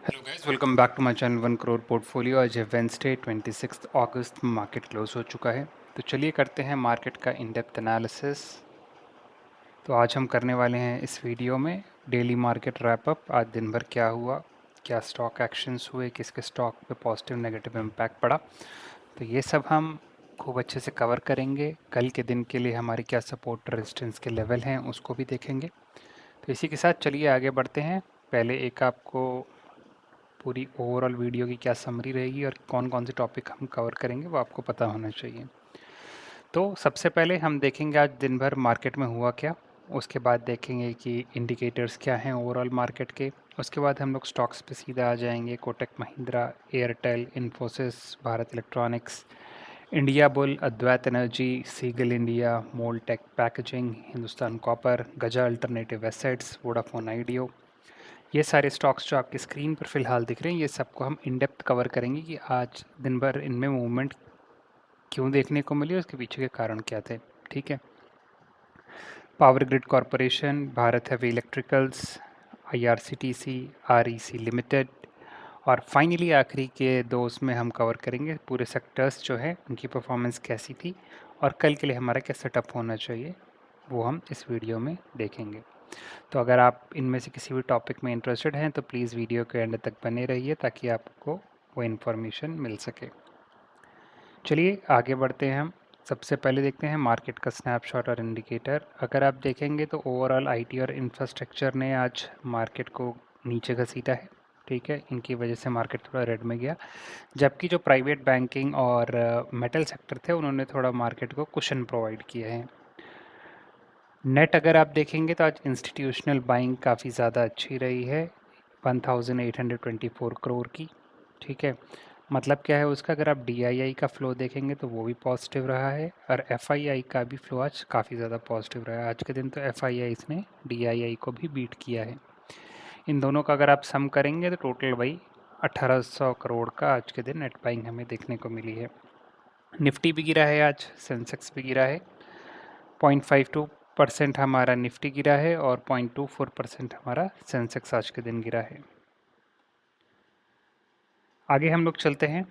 Hello guys, welcome back to my channel 1 crore portfolio. आज है Wednesday 26 अगस्त, market close हो चुका है। तो चलिए करते हैं मार्केट का इन डेप्थ एनालिसिस। तो आज हम करने वाले हैं इस वीडियो में डेली मार्केट रैपअप। आज दिन भर क्या हुआ, क्या स्टॉक एक्शंस हुए, किसके स्टॉक पे पॉजिटिव नेगेटिव इम्पैक्ट पड़ा, तो ये सब हम खूब अच्छे से कवर करेंगे। कल के दिन के लिए हमारे क्या सपोर्ट रेजिस्टेंस के लेवल हैं उसको भी देखेंगे। तो इसी के साथ चलिए आगे बढ़ते हैं। पहले एक आपको पूरी ओवरऑल वीडियो की क्या समरी रहेगी और कौन कौन से टॉपिक हम कवर करेंगे वो आपको पता होना चाहिए। तो सबसे पहले हम देखेंगे आज दिन भर मार्केट में हुआ क्या। उसके बाद देखेंगे कि इंडिकेटर्स क्या हैं ओवरऑल मार्केट के। उसके बाद हम लोग स्टॉक्स पे सीधा आ जाएंगे। Kotak Mahindra, Airtel, Infosys, Bharat electronics, India bull, Advait energy, Ceigall India, Moldtek packaging, Hindustan copper, Gaja alternative assets, Vodafone Idea. ये सारे स्टॉक्स जो आपकी स्क्रीन पर फिलहाल दिख रहे हैं, ये सबको हम इन डेप्थ कवर करेंगे कि आज दिन भर इनमें मूवमेंट क्यों देखने को मिली, उसके पीछे के कारण क्या थे। ठीक है। Power grid corporation, Bharat heavy electricals, IRCTC, REC limited, और फाइनली आखिरी के दो उसमें हम कवर करेंगे पूरे सेक्टर्स जो है उनकी परफॉर्मेंस कैसी थी और कल के लिए हमारा क्या सेटअप होना चाहिए, वो हम इस वीडियो में देखेंगे। तो अगर आप इनमें से किसी भी टॉपिक में इंटरेस्टेड हैं तो प्लीज़ वीडियो के एंड तक बने रहिए ताकि आपको वो इन्फॉर्मेशन मिल सके। चलिए आगे बढ़ते हैं हम। सबसे पहले देखते हैं मार्केट का स्नैपशॉट और इंडिकेटर। अगर आप देखेंगे तो ओवरऑल आईटी और इंफ्रास्ट्रक्चर ने आज मार्केट को नीचे घसीटा है। ठीक है, इनकी वजह से मार्केट थोड़ा रेड में गया, जबकि जो प्राइवेट बैंकिंग और मेटल सेक्टर थे उन्होंने थोड़ा मार्केट को कुशन प्रोवाइड किया है। नेट अगर आप देखेंगे तो आज इंस्टीट्यूशनल बाइंग काफ़ी ज़्यादा अच्छी रही है, 1824 करोड़ की। ठीक है, मतलब क्या है उसका, अगर आप डीआईआई का फ़्लो देखेंगे तो वो भी पॉजिटिव रहा है और एफआईआई का भी फ़्लो आज काफ़ी ज़्यादा पॉजिटिव रहा है। आज के दिन तो एफआईआई ने डीआईआई को भी बीट किया है। इन दोनों का अगर आप सम करेंगे तो टोटल वही 1800 करोड़ का आज के दिन नेट बाइंग हमें देखने को मिली है। निफ्टी भी गिरा है आज, सेंसेक्स भी गिरा है। 0.52% हमारा निफ्टी गिरा है और 0.24% हमारा सेंसेक्स आज के दिन गिरा है। आगे हम लोग चलते हैं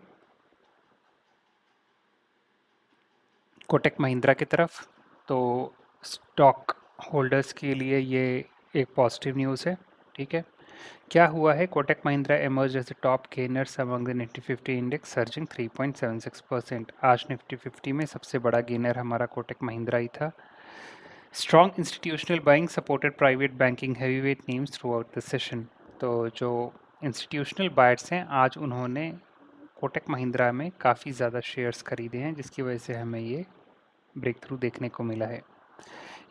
कोटक महिंद्रा की तरफ। तो स्टॉक होल्डर्स के लिए ये एक पॉजिटिव न्यूज़ है। ठीक है, क्या हुआ है, Kotak Mahindra emerged as the top gainers among the Nifty 50 index surging 3.76%। आज निफ्टी 50 में सबसे बड़ा गेनर हमारा कोटक महिंद्रा ही था। Strong institutional buying supported private banking heavyweight names through out the session. तो जो इंस्टीट्यूशनल बायर्स हैं आज उन्होंने कोटक महिंद्रा में काफ़ी ज़्यादा शेयर्स खरीदे हैं, जिसकी वजह से हमें ये ब्रेक थ्रू देखने को मिला है।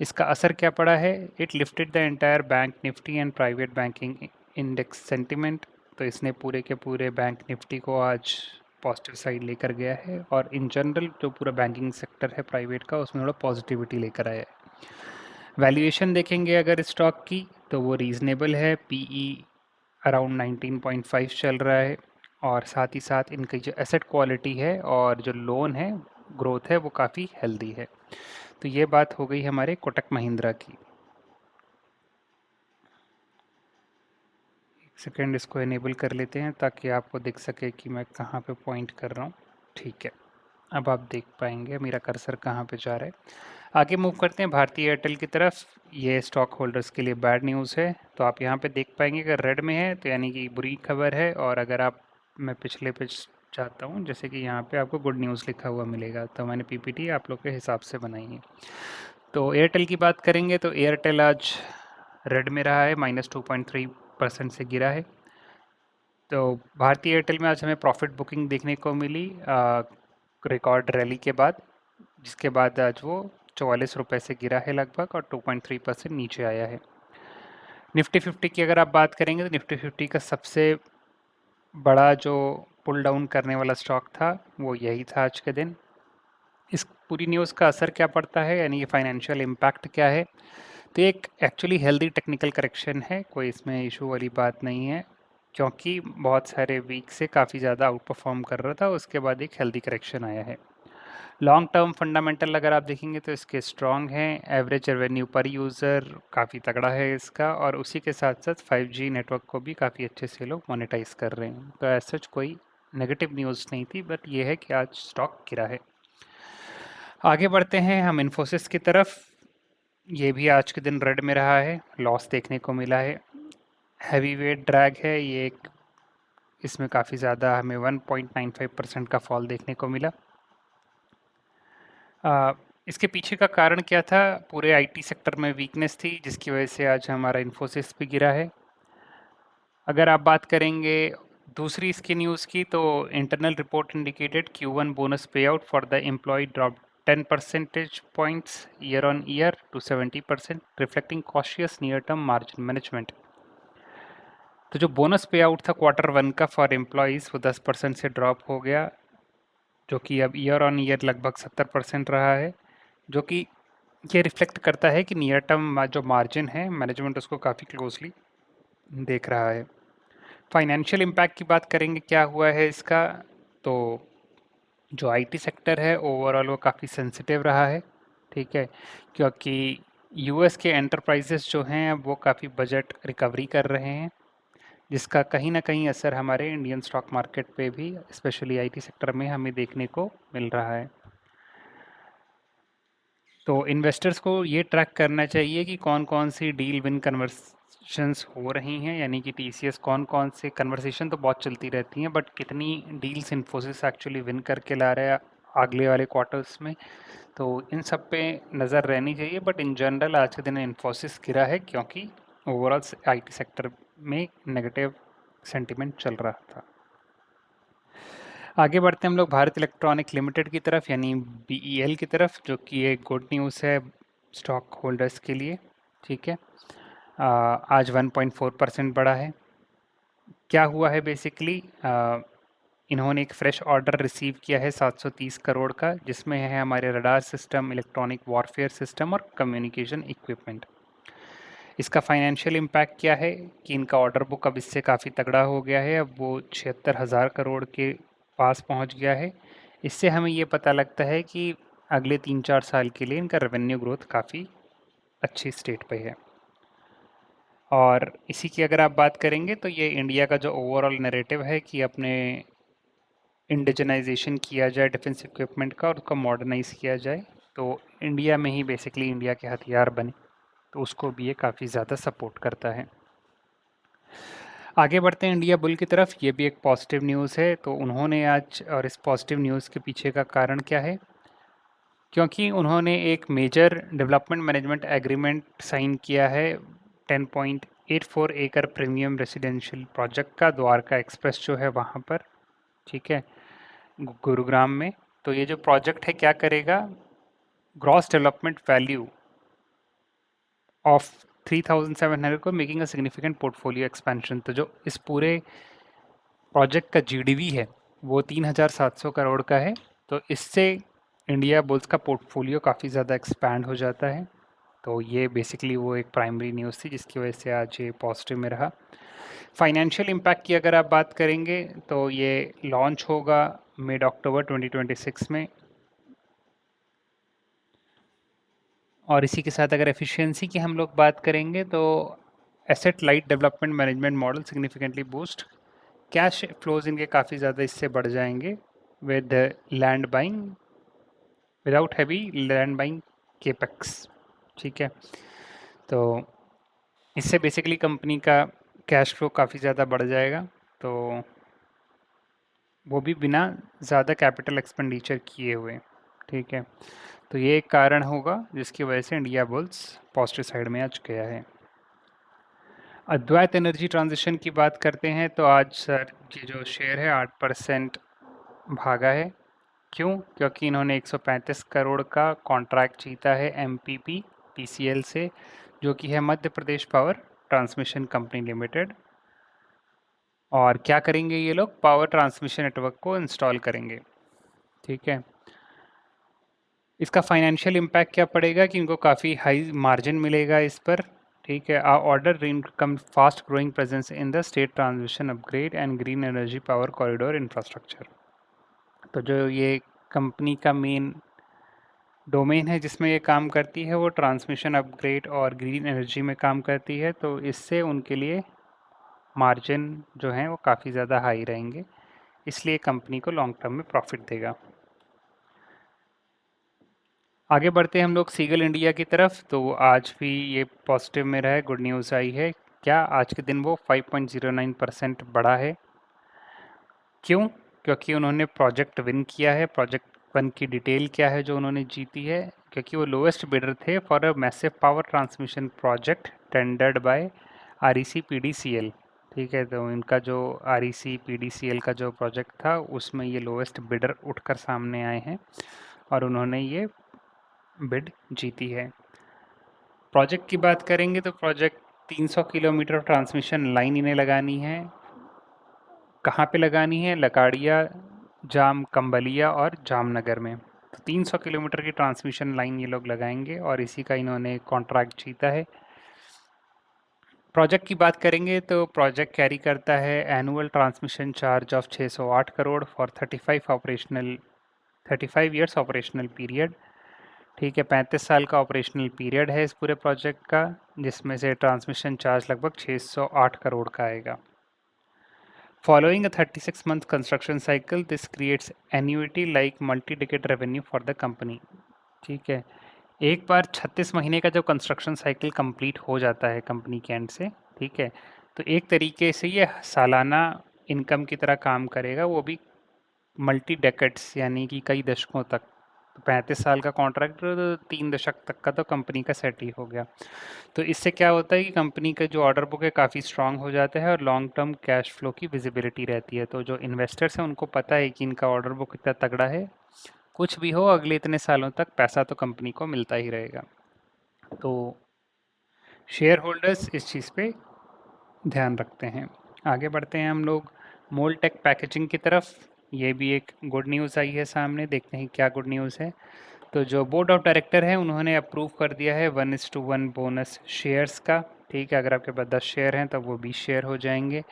इसका असर क्या पड़ा है, it lifted the entire bank Nifty and private banking index sentiment. तो इसने पूरे के पूरे बैंक निफ्टी को आज पॉजिटिव साइड लेकर गया है और इन जनरल जो पूरा बैंकिंग सेक्टर है प्राइवेट का उसमें थोड़ा पॉजिटिविटी लेकर आया है। वैल्यूएशन देखेंगे अगर स्टॉक की तो वो रीज़नेबल है, पीई अराउंड 19.5 चल रहा है और साथ ही साथ इनकी जो एसेट क्वालिटी है और जो लोन है ग्रोथ है वो काफ़ी हेल्दी है। तो ये बात हो गई हमारे कोटक महिंद्रा की। एक सेकेंड इसको इनेबल कर लेते हैं ताकि आपको दिख सके कि मैं कहाँ पे पॉइंट कर रहा हूँ। ठीक है, अब आप देख पाएंगे मेरा कर्सर कहाँ पे जा रहा है। आगे मूव करते हैं भारतीय एयरटेल की तरफ। ये स्टॉक होल्डर्स के लिए बैड न्यूज़ है। तो आप यहाँ पे देख पाएंगे अगर रेड में है तो यानी कि बुरी खबर है, और अगर आप मैं पिछले पे चाहता हूँ जैसे कि यहाँ पे आपको गुड न्यूज़ लिखा हुआ मिलेगा, तो मैंने पीपीटी आप लोग के हिसाब से बनाई है। तो एयरटेल की बात करेंगे तो एयरटेल आज रेड में रहा है, -2.3% से गिरा है। तो भारतीय एयरटेल में आज हमें प्रॉफिट बुकिंग देखने को मिली रिकॉर्ड रैली के बाद, जिसके बाद आज वो 44 रुपये से गिरा है लगभग और 2.3% नीचे आया है। निफ्टी 50 की अगर आप बात करेंगे तो निफ्टी 50 का सबसे बड़ा जो पुल डाउन करने वाला स्टॉक था वो यही था आज के दिन। इस पूरी न्यूज़ का असर क्या पड़ता है, यानी ये फाइनेंशियल इम्पैक्ट क्या है, तो एक एक्चुअली हेल्दी टेक्निकल करेक्शन है, कोई इसमें इशू वाली बात नहीं है, क्योंकि बहुत सारे वीक से काफ़ी ज़्यादा आउट परफॉर्म कर रहा था, उसके बाद एक हेल्दी करेक्शन आया है। लॉन्ग टर्म फंडामेंटल अगर आप देखेंगे तो इसके स्ट्रॉन्ग हैं, एवरेज रेवेन्यू पर यूज़र काफ़ी तगड़ा है इसका, और उसी के साथ साथ 5G नेटवर्क को भी काफ़ी अच्छे से लोग मोनेटाइज कर रहे हैं। तो एज सच कोई नेगेटिव न्यूज़ नहीं थी, बट ये है कि आज स्टॉक गिरा है। आगे बढ़ते हैं हम इन्फोसिस की तरफ। ये भी आज के दिन रेड में रहा है, लॉस देखने को मिला है, हैवी वेट ड्रैग है ये एक, इसमें काफ़ी ज़्यादा हमें 1.95% का फॉल देखने को मिला। इसके पीछे का कारण क्या था? पूरे आईटी सेक्टर में वीकनेस थी, जिसकी वजह से आज हमारा इन्फोसिस भी गिरा है। अगर आप बात करेंगे दूसरी इसकी न्यूज़ की, तो internal report indicated Q1 bonus pay out for the employee drop 10 percentage points year on year to 70%, reflecting cautious near term margin management. तो जो बोनस पे आउट था Q1 का फॉर एम्प्लॉयज़, वो 10% से ड्रॉप हो गया, जो कि अब ईयर ऑन ईयर लगभग 70% रहा है, जो कि ये रिफ्लेक्ट करता है कि नियर टर्म जो मार्जिन है मैनेजमेंट उसको काफ़ी क्लोजली देख रहा है। फाइनेंशियल इम्पैक्ट की बात करेंगे क्या हुआ है इसका, तो जो आईटी सेक्टर है ओवरऑल वो काफ़ी सेंसिटिव रहा है, ठीक है, क्योंकि यूएस के एंटरप्राइजेस जो हैं अब वो काफ़ी बजट रिकवरी कर रहे हैं, जिसका कहीं ना कहीं असर हमारे इंडियन स्टॉक मार्केट पे भी स्पेशली आईटी सेक्टर में हमें देखने को मिल रहा है। तो इन्वेस्टर्स को ये ट्रैक करना चाहिए कि कौन कौन सी डील विन कन्वर्सेशंस हो रही हैं, यानी कि टीसीएस कौन कौन से कन्वर्सेशन तो बहुत चलती रहती हैं, बट कितनी डील्स इन्फोसिस एक्चुअली विन करके ला रहा है अगले वाले क्वार्टर्स में, तो इन सब पे नज़र रहनी चाहिए। बट इन जनरल आज के दिन इन्फोसिस गिरा है क्योंकि ओवरऑल आईटी सेक्टर में नेगेटिव सेंटिमेंट चल रहा था। आगे बढ़ते हैं हम लोग भारत इलेक्ट्रॉनिक लिमिटेड की तरफ, यानी बीईएल की तरफ, जो कि एक गुड न्यूज़ है स्टॉक होल्डर्स के लिए, ठीक है। आज 1.4% बढ़ा है। क्या हुआ है बेसिकली, इन्होंने एक फ्रेश ऑर्डर रिसीव किया है 730 करोड़ का, जिसमें है हमारे radar system, electronic warfare system और कम्युनिकेशन इक्विपमेंट। इसका फाइनेंशियल इम्पैक्ट क्या है कि इनका ऑर्डर बुक अब इससे काफ़ी तगड़ा हो गया है, अब वो 76,000 करोड़ के पास पहुंच गया है। इससे हमें ये पता लगता है कि अगले 3-4 साल के लिए इनका रेवेन्यू ग्रोथ काफ़ी अच्छी स्टेट पे है। और इसी की अगर आप बात करेंगे तो ये इंडिया का जो ओवरऑल नैरेटिव है कि अपने इंडिजनाइजेशन किया जाए डिफेंस इक्विपमेंट का और उसका मॉडर्नाइज किया जाए, तो इंडिया में ही बेसिकली इंडिया के हथियार बने, तो उसको भी ये काफ़ी ज़्यादा सपोर्ट करता है। आगे बढ़ते हैं इंडिया बुल की तरफ, ये भी एक पॉजिटिव न्यूज़ है। तो उन्होंने आज, और इस पॉजिटिव न्यूज़ के पीछे का कारण क्या है, क्योंकि उन्होंने एक major development management agreement sign किया है 10.84 एकड़ प्रीमियम रेसिडेंशियल प्रोजेक्ट का, द्वारका एक्सप्रेस जो है वहाँ पर, ठीक है, गुरुग्राम में। तो ये जो प्रोजेक्ट है क्या करेगा, ग्रॉस डेवलपमेंट वैल्यू ऑफ 3,700 को making a significant portfolio expansion. तो जो इस पूरे प्रोजेक्ट का जीडीवी है वो 3,700 करोड़ का है, तो इससे इंडिया बुल्स का पोर्टफोलियो काफ़ी ज़्यादा एक्सपैंड हो जाता है। तो ये बेसिकली वो एक प्राइमरी न्यूज़ थी जिसकी वजह से आज ये पॉजिटिव में रहा। फाइनेंशियल इम्पैक्ट की अगर आप बात करेंगे तो ये लॉन्च होगा मिड अक्टूबर 2026 में, और इसी के साथ अगर एफिशिएंसी की हम लोग बात करेंगे तो asset light development management model significantly boost, cash flows इनके काफ़ी ज़्यादा इससे बढ़ जाएंगे with land buying, without heavy land buying capex, ठीक है। तो इससे बेसिकली कंपनी का कैश फ्लो काफ़ी ज़्यादा बढ़ जाएगा, तो वो भी बिना ज़्यादा कैपिटल एक्सपेंडिचर किए हुए, ठीक है। तो ये एक कारण होगा जिसकी वजह से इंडिया बुल्स पॉजिटिव साइड में आज गया है। अद्वैत एनर्जी ट्रांजिशन की बात करते हैं तो आज सर ये जो शेयर है 8% भागा है। क्यों? क्योंकि इन्होंने 135 करोड़ का कॉन्ट्रैक्ट जीता है एमपीपी पीसीएल से, जो कि है Madhya Pradesh power transmission company limited. और क्या करेंगे ये लोग, पावर ट्रांसमिशन नेटवर्क को इंस्टॉल करेंगे, ठीक है। इसका फाइनेंशियल इम्पैक्ट क्या पड़ेगा कि इनको काफ़ी हाई मार्जिन मिलेगा इस पर, ठीक है। Order income fast growing presence in the state transmission upgrade and green energy power corridor infrastructure. तो जो ये कंपनी का मेन डोमेन है जिसमें ये काम करती है वो ट्रांसमिशन अपग्रेड और ग्रीन एनर्जी में काम करती है, तो इससे उनके लिए मार्जिन जो हैं वो काफ़ी ज़्यादा हाई रहेंगे, इसलिए कंपनी को लॉन्ग टर्म में प्रॉफिट देगा। आगे बढ़ते हैं हम लोग सीगल इंडिया की तरफ। तो आज भी ये पॉजिटिव में रहा है, गुड न्यूज़ आई है। क्या आज के दिन वो 5.09% बढ़ा है। क्यों? क्योंकि उन्होंने प्रोजेक्ट विन किया है। प्रोजेक्ट वन की डिटेल क्या है जो उन्होंने जीती है, क्योंकि वो लोएस्ट बिडर थे for a massive power transmission project tendered bye REC PDCL। ठीक है, तो इनका जो REC PDCL का जो प्रोजेक्ट था उसमें ये लोएस्ट बिडर उठकर सामने आए हैं और उन्होंने ये बिड जीती है। प्रोजेक्ट की बात करेंगे तो प्रोजेक्ट 300 किलोमीटर ट्रांसमिशन लाइन इन्हें लगानी है। कहाँ पे लगानी है? लकाड़िया, जाम कंबलिया और जामनगर में। तो 300 किलोमीटर की ट्रांसमिशन लाइन ये लोग लगाएंगे और इसी का इन्होंने कॉन्ट्रैक्ट जीता है। प्रोजेक्ट की बात करेंगे तो प्रोजेक्ट कैरी करता है annual transmission charge of 608 crore for 35 years operational period. ठीक है, 35 साल का ऑपरेशनल पीरियड है इस पूरे प्रोजेक्ट का, जिसमें से ट्रांसमिशन चार्ज लगभग 608 करोड़ का आएगा। Following a 36-month construction cycle, this creates annuity-like multi-decade revenue for the company। ठीक है, एक बार 36 महीने का जो कंस्ट्रक्शन साइकिल कंप्लीट हो जाता है कंपनी के एंड से, ठीक है, तो एक तरीके से ये सालाना इनकम की तरह काम करेगा, वो भी मल्टी डेकेड्स यानी कि कई दशकों तक। तो 35 साल का कॉन्ट्रैक्ट, तो 3 दशक तक का तो कंपनी का सेट ही हो गया। तो इससे क्या होता है कि कंपनी का जो ऑर्डर बुक है काफ़ी स्ट्रांग हो जाता है और लॉन्ग टर्म कैश फ्लो की विजिबिलिटी रहती है। तो जो इन्वेस्टर्स हैं उनको पता है कि इनका ऑर्डर बुक इतना तगड़ा है, कुछ भी हो अगले इतने सालों तक पैसा तो कंपनी को मिलता ही रहेगा। तो शेयर होल्डर्स इस चीज़ पे ध्यान रखते हैं। आगे बढ़ते हैं हम लोग मोल्टेक पैकेजिंग की तरफ। ये भी एक गुड न्यूज़ आई है सामने, देखते हैं क्या गुड न्यूज़ है। तो जो बोर्ड ऑफ डायरेक्टर है उन्होंने अप्रूव कर दिया है 1:1 बोनस शेयर्स का। ठीक है, अगर आपके पास 10 शेयर हैं तो वो 20 शेयर हो जाएंगे।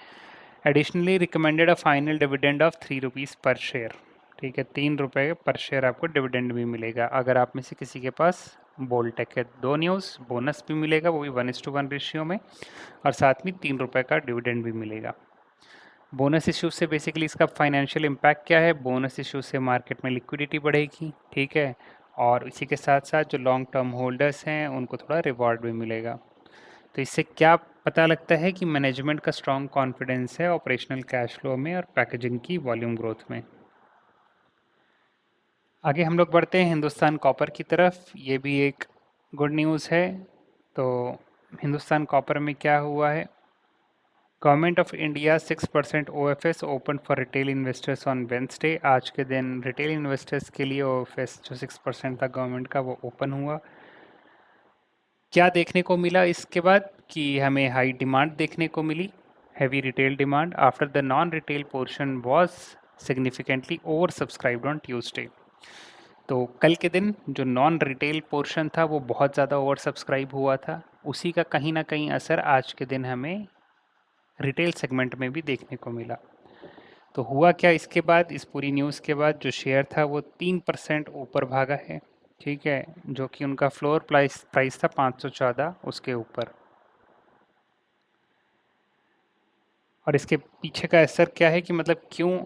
Additionally recommended a final dividend of 3 rupees पर शेयर। ठीक है, 3 रुपये पर शेयर आपको डिविडेंड भी मिलेगा अगर आप में से किसी के पास बोल्टेक है। दो न्यूज़, बोनस भी मिलेगा वो भी 1:1 रेशियो में, और साथ में 3 रुपये का डिविडेंड भी मिलेगा। बोनस इशू से बेसिकली इसका फाइनेंशियल इम्पैक्ट क्या है? बोनस इशू से मार्केट में लिक्विडिटी बढ़ेगी, ठीक है, और इसी के साथ साथ जो लॉन्ग टर्म होल्डर्स हैं उनको थोड़ा रिवॉर्ड भी मिलेगा। तो इससे क्या पता लगता है कि मैनेजमेंट का स्ट्रॉन्ग कॉन्फिडेंस है ऑपरेशनल कैश फ्लो में और पैकेजिंग की वॉल्यूम ग्रोथ में। आगे हम लोग बढ़ते हैं हिंदुस्तान कॉपर की तरफ। ये भी एक गुड न्यूज़ है। तो हिंदुस्तान कॉपर में क्या हुआ है? Government of India 6% OFS open for retail investors on Wednesday. आज के दिन रिटेल इन्वेस्टर्स के लिए OFS जो 6% था गवर्नमेंट का वो ओपन हुआ। क्या देखने को मिला इसके बाद? कि हमें हाई डिमांड देखने को मिली, heavy retail demand after the non retail portion was significantly over subscribed on Tuesday. तो कल के दिन जो नॉन रिटेल पोर्शन था वो बहुत ज़्यादा ओवर सब्सक्राइब हुआ था, उसी का कहीं ना कहीं असर आज के दिन हमें रिटेल सेगमेंट में भी देखने को मिला। तो हुआ क्या इसके बाद? इस पूरी न्यूज़ के बाद जो शेयर था वो 3% ऊपर भागा है। ठीक है, जो कि उनका फ्लोर प्राइस प्राइस था 514 उसके ऊपर। और इसके पीछे का असर क्या है कि मतलब क्यों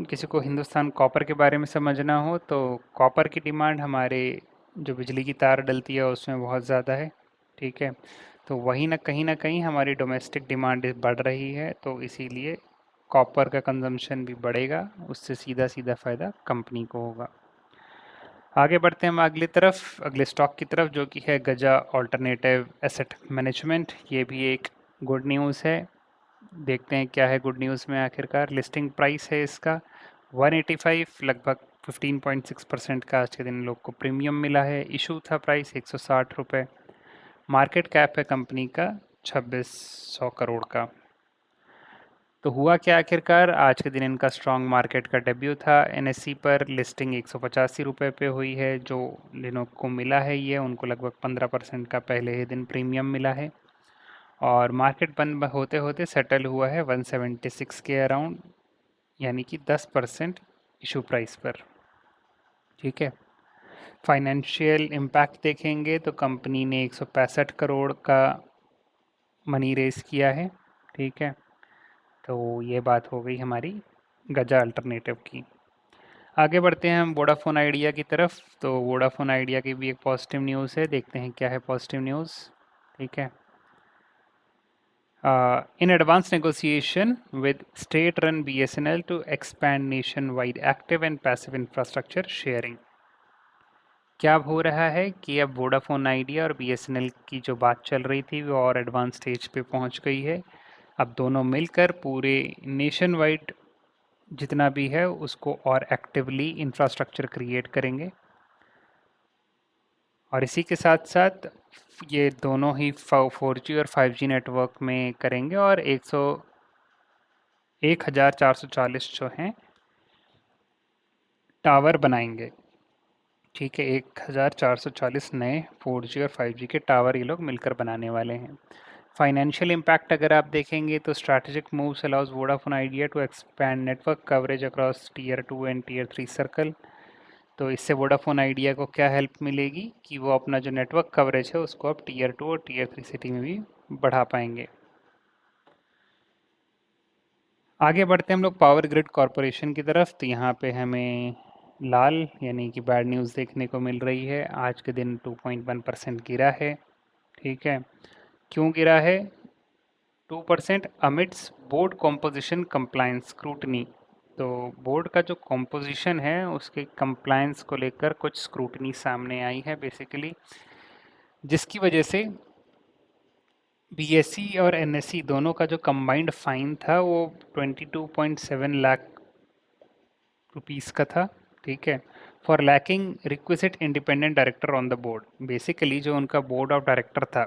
किसी को हिंदुस्तान कॉपर के बारे में समझना हो तो कॉपर की डिमांड हमारे जो बिजली की तार डलती है उसमें बहुत ज़्यादा है। ठीक है, तो वही ना कहीं हमारी डोमेस्टिक डिमांड बढ़ रही है, तो इसीलिए कॉपर का कंजम्पशन भी बढ़ेगा, उससे सीधा सीधा फ़ायदा कंपनी को होगा। आगे बढ़ते हैं हम अगले स्टॉक की तरफ, जो कि है गजा ऑल्टरनेटिव एसेट मैनेजमेंट। ये भी एक गुड न्यूज़ है। देखते हैं क्या है गुड न्यूज़ में आखिरकार। लिस्टिंग प्राइस है इसका 185, लगभग 15.6% का आज के दिन लोग को प्रीमियम मिला है। इशू था प्राइस 160 रुपये। मार्केट कैप है कंपनी का 2600 करोड़ का। तो हुआ क्या आखिरकार? आज के दिन इनका स्ट्रॉन्ग मार्केट का डेब्यू था। NSE पर लिस्टिंग 185 रुपये पे हुई है। जो जिन को मिला है ये उनको लगभग 15% का पहले ही दिन प्रीमियम मिला है, और मार्केट बंद होते होते सेटल हुआ है 176 के अराउंड, यानी कि 10% इशू प्राइस पर। ठीक है। फाइनेंशियल इम्पैक्ट देखेंगे तो कंपनी ने 165 करोड़ का मनी रेज़ किया है, ठीक है। तो ये बात हो गई हमारी गजा अल्टरनेटिव की। आगे बढ़ते हैं हम वोडाफोन आइडिया की तरफ। तो वोडाफोन आइडिया की भी एक पॉजिटिव न्यूज़ है, देखते हैं क्या है पॉजिटिव न्यूज़, ठीक है। In advanced negotiation with state-run BSNL to expand nationwide active and passive infrastructure sharing। क्या हो रहा है कि अब वोडाफोन आइडिया और बीएसएनएल की जो बात चल रही थी वो और एडवांस स्टेज पे पहुंच गई है। अब दोनों मिलकर पूरे नेशन वाइड जितना भी है उसको और एक्टिवली इंफ्रास्ट्रक्चर क्रिएट करेंगे, और इसी के साथ साथ ये दोनों ही 4G और 5G नेटवर्क में करेंगे, और 1440 जो हैं टावर बनाएंगे, ठीक है। 1440 नए 4G और 5G के टावर ये लोग मिलकर बनाने वाले हैं। फाइनेंशियल इम्पैक्ट अगर आप देखेंगे तो strategic moves allows Vodafone Idea to expand network coverage across tier 2 and tier 3 circle. तो इससे वोडाफोन आइडिया को क्या हेल्प मिलेगी कि वो अपना जो नेटवर्क कवरेज है उसको अब टीयर 2 और टीयर 3 सिटी में भी बढ़ा पाएंगे। आगे बढ़ते हैं हम लोग पावर ग्रिड कॉरपोरेशन की तरफ। तो यहाँ पे हमें लाल यानी कि बैड न्यूज़ देखने को मिल रही है। आज के दिन 2.1% गिरा है, ठीक है। क्यों गिरा है? 2% amidst board composition compliance scrutiny. तो बोर्ड का जो कॉम्पोजिशन है उसके कंप्लायंस को लेकर कुछ स्क्रूटनी सामने आई है बेसिकली, जिसकी वजह से बीएसई और एनएसई दोनों का जो कंबाइंड फाइन था वो 22.7 लाख रुपीस का था, ठीक है। For lacking requisite independent director on the board. Basically जो उनका बोर्ड ऑफ डायरेक्टर था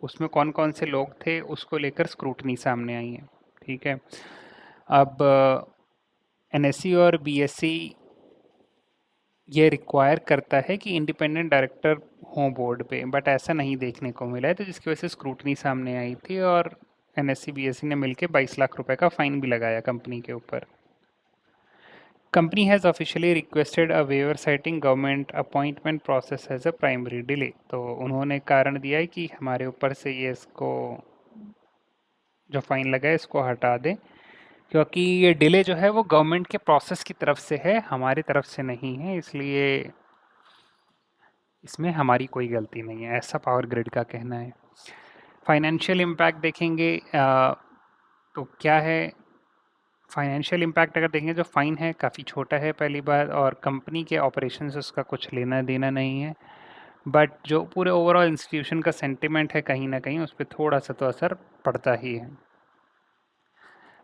उसमें कौन कौन से लोग थे उसको लेकर स्क्रूटनी सामने आई है, ठीक है। अब एनएससी और बीएससी ये रिक्वायर करता है कि इंडिपेंडेंट डायरेक्टर हों बोर्ड पे, बट ऐसा नहीं देखने को मिला है, तो जिसकी वजह से स्क्रूटनी सामने आई थी और एनएससी बीएससी ने मिलकर 22 लाख रुपए का फाइन भी लगाया कंपनी के ऊपर। Company has officially requested a waiver citing government appointment process as a primary delay. तो उन्होंने कारण दिया है कि हमारे ऊपर से ये इसको जो फाइन लगा है इसको हटा दें, क्योंकि ये डिले जो है वो गवर्नमेंट के प्रोसेस की तरफ से है, हमारी तरफ से नहीं है, इसलिए इसमें हमारी कोई गलती नहीं है, ऐसा पावर ग्रिड का कहना है। फाइनेंशियल इम्पैक्ट देखेंगे तो क्या है फाइनेंशियल इम्पैक्ट। अगर देखेंगे जो फ़ाइन है काफ़ी छोटा है पहली बात, और कंपनी के ऑपरेशन से उसका कुछ लेना देना नहीं है, बट जो पूरे ओवरऑल इंस्टीट्यूशन का सेंटिमेंट है कहीं ना कहीं उस पर थोड़ा सा तो असर पड़ता ही है।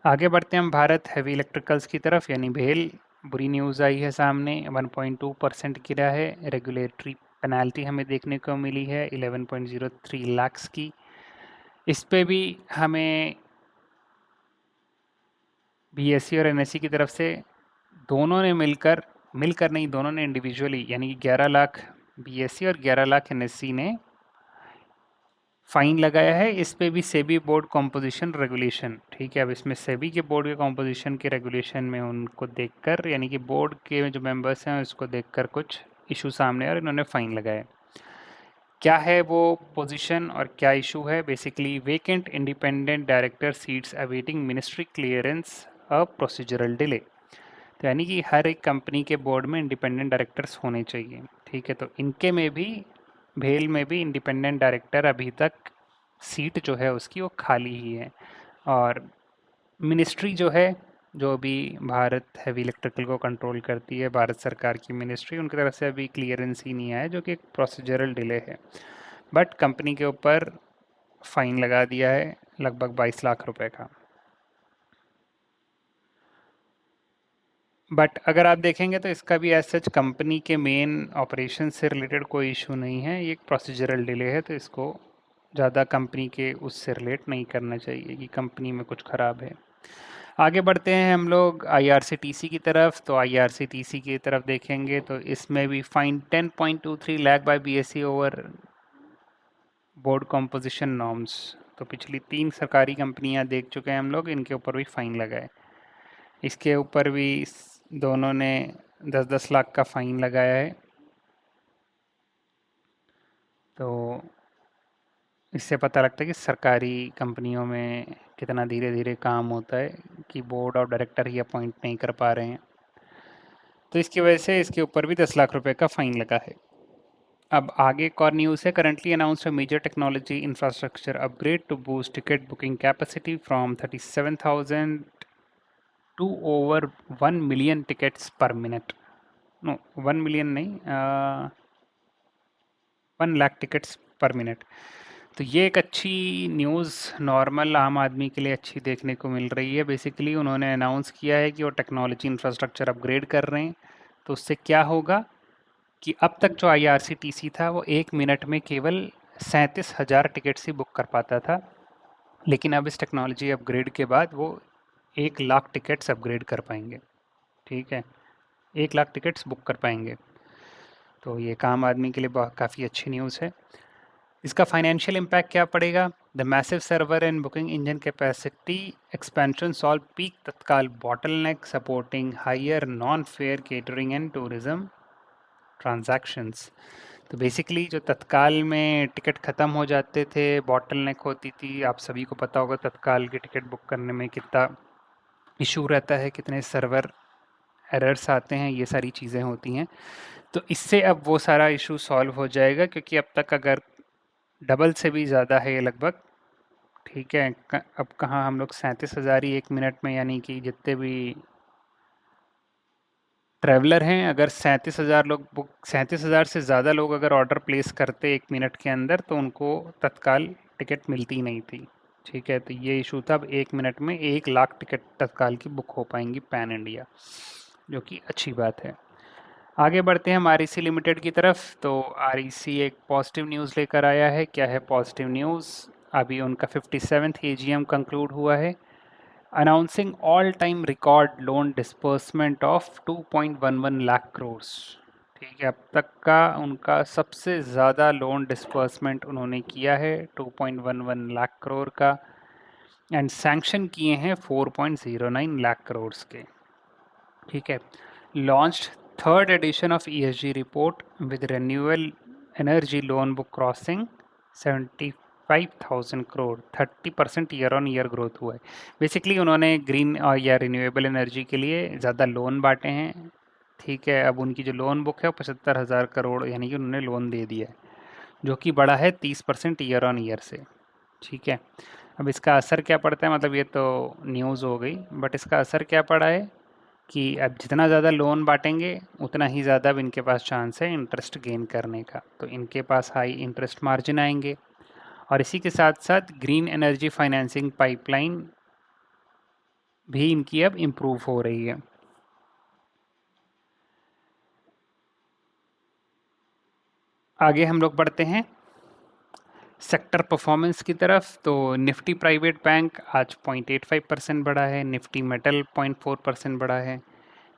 आगे बढ़ते हैं हम भारत हैवी इलेक्ट्रिकल्स की तरफ, यानी भेल। बुरी न्यूज़ आई है सामने, 1.2% गिरा है। रेगुलेटरी पेनाल्टी हमें देखने को मिली है 11.03 लाख्स की। इस पे भी हमें बीएससी और एनएससी की तरफ से दोनों ने मिलकर मिलकर नहीं, दोनों ने इंडिविजुअली यानी कि 11 लाख बीएससी और 11 लाख एनएससी ने फाइन लगाया है। इस पे भी सेबी बोर्ड कॉम्पोजिशन रेगुलेशन, ठीक है। अब इसमें सेबी के बोर्ड के कॉम्पोजिशन के रेगुलेशन में उनको देखकर यानी कि बोर्ड के जो मेंबर्स हैं उसको देखकर कुछ इशू सामने आए और इन्होंने फाइन लगाया। क्या है वो पोजीशन और क्या इशू है? Basically vacant independent director seats awaiting ministry clearance a procedural delay. तो यानी कि हर एक कंपनी के बोर्ड में इंडिपेंडेंट डायरेक्टर्स होने चाहिए, ठीक है। तो इनके में भी भेल में भी इंडिपेंडेंट डायरेक्टर अभी तक सीट जो है उसकी वो खाली ही है, और मिनिस्ट्री जो है जो अभी भारत हैवी इलेक्ट्रिकल को कंट्रोल करती है, भारत सरकार की मिनिस्ट्री, उनकी तरफ से अभी क्लियरेंस ही नहीं आया, जो कि एक प्रोसीजरल डिले है। बट कंपनी के ऊपर फाइन लगा दिया है लगभग 22 लाख रुपए का। बट अगर आप देखेंगे तो इसका भी एज सच कंपनी के मेन ऑपरेशन से रिलेटेड कोई इशू नहीं है, ये एक प्रोसीजरल डिले है, तो इसको ज़्यादा कंपनी के उससे रिलेट नहीं करना चाहिए कि कंपनी में कुछ ख़राब है। आगे बढ़ते हैं हम लोग आईआरसीटीसी की तरफ। तो आईआरसीटीसी की तरफ देखेंगे तो इसमें भी fine 10.23 lakh by BSE over board composition norms. तो पिछली 3 सरकारी कंपनियां देख चुके हैं हम लोग, इनके ऊपर भी फाइन लगा है। इसके ऊपर भी दोनों ने 10-10 लाख का फ़ाइन लगाया है। तो इससे पता लगता है कि सरकारी कंपनियों में कितना धीरे धीरे काम होता है कि बोर्ड और डायरेक्टर ही अपॉइंट नहीं कर पा रहे हैं। तो इसकी वजह से इसके ऊपर भी 10 लाख रुपए का फ़ाइन लगा है। अब आगे एक और न्यूज़ है, currently announced a major technology infrastructure upgrade to boost ticket booking capacity from 37,000 to over 1 million tickets per minute. No, 1 million नहीं, 1 लाख टिकट्स पर मिनट। तो ये एक अच्छी न्यूज़ नॉर्मल आम आदमी के लिए अच्छी देखने को मिल रही है। बेसिकली उन्होंने अनाउंस किया है कि वो टेक्नोलॉजी इंफ्रास्ट्रक्चर अपग्रेड कर रहे हैं। तो उससे क्या होगा कि अब तक जो आईआरसीटीसी था वो 1 मिनट में केवल 37,000 टिकट्स ही बुक कर पाता था। लेकिन अब इस टेक्नोलॉजी अपग्रेड के बाद वो 1 लाख टिकट्स अपग्रेड कर पाएंगे। ठीक है, 1 लाख टिकट्स बुक कर पाएंगे। तो ये काम आदमी के लिए काफ़ी अच्छी न्यूज़ है। इसका फाइनेंशियल इम्पैक्ट क्या पड़ेगा? The massive server and booking engine capacity expansion solve peak Tatkal bottleneck supporting higher non fare catering and tourism transactions. तो बेसिकली जो तत्काल में टिकट ख़त्म हो जाते थे, बॉटलनेक होती थी, आप सभी को पता होगा तत्काल की टिकट बुक करने में कितना इशू रहता है, कितने सर्वर एरर्स आते हैं, ये सारी चीज़ें होती हैं। तो इससे अब वो सारा इशू सॉल्व हो जाएगा, क्योंकि अब तक अगर डबल से भी ज़्यादा है ये लगभग। ठीक है, अब कहाँ हम लोग 37,000 ही 1 मिनट में, यानी कि जितने भी ट्रैवलर हैं, अगर 37,000 से ज़्यादा लोग अगर ऑर्डर प्लेस करते 1 मिनट के अंदर, तो उनको तत्काल टिकट मिलती नहीं थी। ठीक है, तो ये इशू था। अब 1 मिनट में 1 लाख टिकट तत्काल की बुक हो पाएंगी पैन इंडिया, जो कि अच्छी बात है। आगे बढ़ते हैं हम आरईसी लिमिटेड की तरफ। तो आरईसी एक पॉजिटिव न्यूज़ लेकर आया है। क्या है पॉजिटिव न्यूज़? अभी उनका 57th एजीएम कंक्लूड हुआ है, announcing all time record loan disbursement of 2.11 lakh crore. ठीक है, अब तक का उनका सबसे ज़्यादा लोन डिस्बर्समेंट उन्होंने किया है 2.11 लाख करोड़ का, एंड सैंक्शन किए हैं 4.09 लाख करोड़ के। ठीक है, launched third edition of ESG report with renewable energy loan book crossing 75,000 crore, 30% year on year growth हुआ है। बेसिकली उन्होंने ग्रीन या रिन्यूएबल एनर्जी के लिए ज़्यादा लोन बांटे हैं। ठीक है, अब उनकी जो लोन बुक है वो 75,000 करोड़ यानी कि उन्होंने लोन दे दिया है, जो कि बढ़ा है 30% ईयर ऑन ईयर से। ठीक है, अब इसका असर क्या पड़ता है, मतलब ये तो न्यूज़ हो गई, बट इसका असर क्या पड़ा है कि अब जितना ज़्यादा लोन बांटेंगे उतना ही ज़्यादा अब इनके पास चांस है इंटरेस्ट गेन करने का। तो इनके पास हाई इंटरेस्ट मार्जिन आएंगे, और इसी के साथ साथ ग्रीन एनर्जी फाइनेंसिंग पाइपलाइन भी इनकी अब इम्प्रूव हो रही है। आगे हम लोग बढ़ते हैं सेक्टर परफॉर्मेंस की तरफ। तो निफ्टी प्राइवेट बैंक आज 0.85% बढ़ा है, निफ्टी मेटल 0.4% बढ़ा है,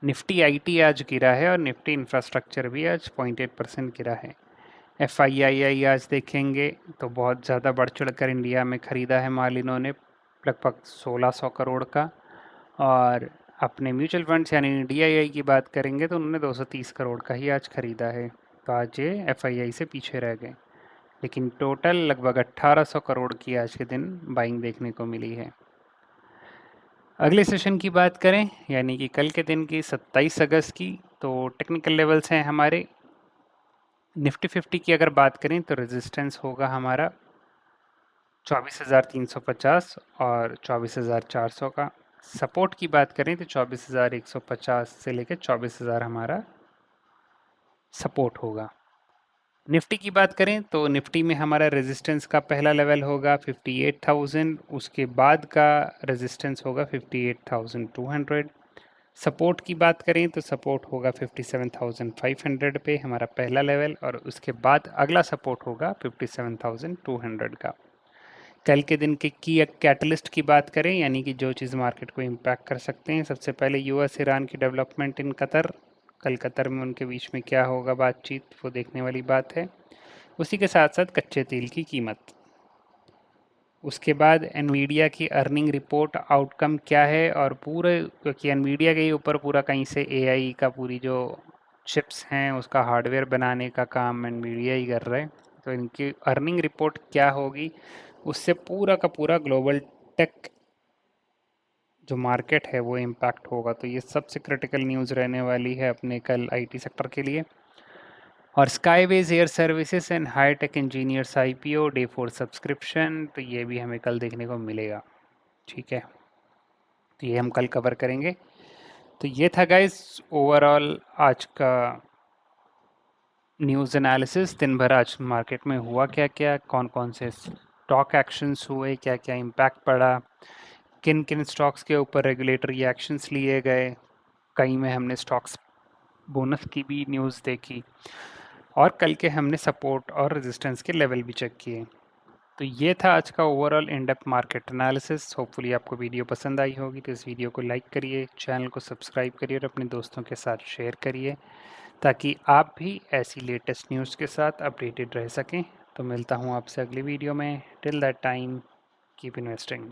निफ्टी आईटी आज गिरा है, और निफ्टी इंफ्रास्ट्रक्चर भी आज 0.8% गिरा है। एफआईआई आज देखेंगे तो बहुत ज़्यादा बढ़ चढ़ कर इंडिया में ख़रीदा है माल इन्होंने, लगभग 1600 करोड़ का। और अपने म्यूचुअल फंड्स यानी डीआईआई की बात करेंगे तो उन्होंने 230 करोड़ का ही आज ख़रीदा है। तो आज ये एफआईआई से पीछे रह गए, लेकिन टोटल लगभग 1800 करोड़ की आज के दिन बाइंग देखने को मिली है। अगले सेशन की बात करें यानी कि कल के दिन की 27 अगस्त की, तो टेक्निकल लेवल्स हैं हमारे। निफ्टी 50 की अगर बात करें तो रेजिस्टेंस होगा हमारा 24,350 और 24,400 का। सपोर्ट की बात करें तो 24,150 से लेकर 24,000 हमारा सपोर्ट होगा। निफ्टी की बात करें तो निफ्टी में हमारा रेजिस्टेंस का पहला लेवल होगा 58,000, उसके बाद का रेजिस्टेंस होगा 58,200। सपोर्ट की बात करें तो सपोर्ट होगा 57,500 पे हमारा पहला लेवल, और उसके बाद अगला सपोर्ट होगा 57,200 का। कल के दिन के की कैटलिस्ट की बात करें यानी कि जो चीज़ मार्केट को इम्पैक्ट कर सकते हैं, सबसे पहले यूएस ईरान की डेवलपमेंट इन कतर। कल कतर में उनके बीच में क्या होगा बातचीत, वो देखने वाली बात है। उसी के साथ साथ कच्चे तेल की कीमत। उसके बाद एनवीडिया की अर्निंग रिपोर्ट आउटकम क्या है, और पूरे, क्योंकि एनवीडिया के ही ऊपर पूरा कहीं से एआई का पूरी जो चिप्स हैं उसका हार्डवेयर बनाने का काम एनवीडिया ही कर रहा है। तो इनकी अर्निंग रिपोर्ट क्या होगी, उससे पूरा का पूरा ग्लोबल टेक जो मार्केट है वो इम्पैक्ट होगा। तो ये सबसे क्रिटिकल न्यूज़ रहने वाली है अपने कल आईटी सेक्टर के लिए। और Skyways air services and high tech engineers IPO day 4 subscription, तो ये भी हमें कल देखने को मिलेगा। ठीक है, तो ये हम कल कवर करेंगे। तो ये था गाइस ओवरऑल आज का न्यूज़ एनालिसिस। दिन भर आज मार्केट में हुआ क्या क्या, कौन कौन से स्टॉक एक्शंस हुए, क्या क्या इम्पैक्ट पड़ा, किन किन स्टॉक्स के ऊपर रेगुलेटरी एक्शंस लिए गए, कई में हमने स्टॉक्स बोनस की भी न्यूज़ देखी, और कल के हमने सपोर्ट और रेजिस्टेंस के लेवल भी चेक किए। तो ये था आज का overall in depth market analysis. Hopefully आपको वीडियो पसंद आई होगी, तो इस वीडियो को लाइक करिए, चैनल को सब्सक्राइब करिए और अपने दोस्तों के साथ शेयर करिए, ताकि आप भी ऐसी लेटेस्ट न्यूज़ के साथ अपडेटेड रह सकें। तो मिलता हूँ आपसे अगली वीडियो में। Till that time keep investing.